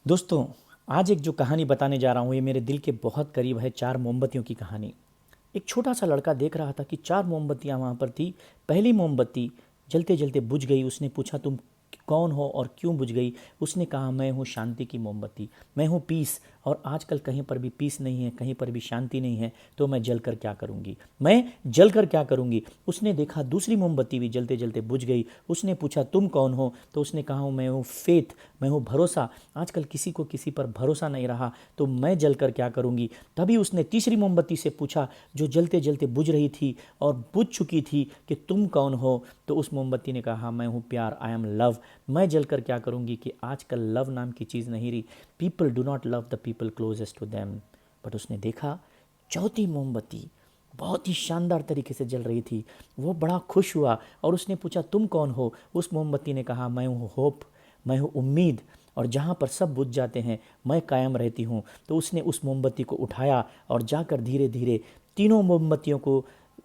दोस्तों, आज एक जो कहानी बताने जा रहा हूँ ये मेरे दिल के बहुत करीब है। चार मोमबत्तियों की कहानी। एक छोटा सा लड़का देख रहा था कि चार मोमबत्तियाँ वहाँ पर थी। पहली मोमबत्ती जलते जलते बुझ गई। उसने पूछा, तुम कौन हो और क्यों बुझ गई? उसने कहा, मैं हूँ शांति की मोमबत्ती, मैं हूँ पीस। और आजकल कहीं पर भी पीस नहीं है, कहीं पर भी शांति नहीं है, तो मैं जल कर क्या करूँगी? मैं जल कर क्या करूँगी? उसने देखा दूसरी मोमबत्ती भी जलते जलते बुझ गई। उसने पूछा, तुम कौन हो? तो उसने कहा, मैं हूँ फेथ, मैं हूँ भरोसा। आजकल किसी को किसी पर भरोसा नहीं रहा, तो मैं जल कर क्या करूँगी? तभी उसने तीसरी मोमबत्ती से पूछा, जो जलते जलते बुझ रही थी और बुझ चुकी थी, कि तुम कौन हो? तो उस मोमबत्ती ने कहा, मैं हूँ प्यार, आई एम लव। मैं जल कर क्या करूँगी कि आजकल लव नाम की चीज़ नहीं रही। People do not love the people closest to them. But उसने देखा चौथी मोमबत्ती बहुत ही शानदार तरीके से जल रही थी। वो बड़ा खुश हुआ और उसने पूछा, तुम कौन हो? उस मोमबत्ती ने कहा, मैं हूँ होप, मैं हूँ उम्मीद। और जहाँ पर सब बुझ जाते हैं, मैं कायम रहती हूँ। तो उसने उस मोमबत्ती को उठाया और जाकर धीरे धीरे तीनों मोमबत्तियों को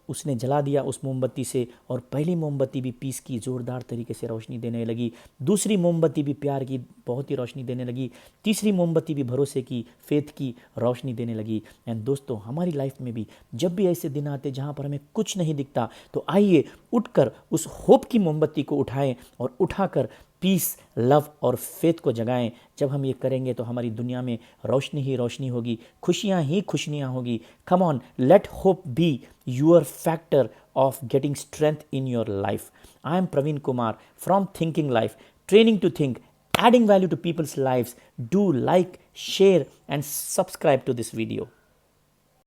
उसने जला दिया उस मोमबत्ती से। और पहली मोमबत्ती भी पीस की ज़ोरदार तरीके से रोशनी देने लगी। दूसरी मोमबत्ती भी प्यार की बहुत ही रोशनी देने लगी। तीसरी मोमबत्ती भी भरोसे की, फेथ की रोशनी देने लगी। एंड दोस्तों, हमारी लाइफ में भी जब भी ऐसे दिन आते जहाँ पर हमें कुछ नहीं दिखता, तो आइए उठकर उस होप की मोमबत्ती को उठाएं और उठाकर पीस, लव और फेथ को जगाएं। जब हम ये करेंगे तो हमारी दुनिया में रोशनी ही रोशनी होगी, खुशियां ही खुशियां होगी। Come on, let hope be your factor of getting strength in your life. I am Praveen Kumar from Thinking Life, training to think, adding value to people's lives. Do like, share, and subscribe to this video.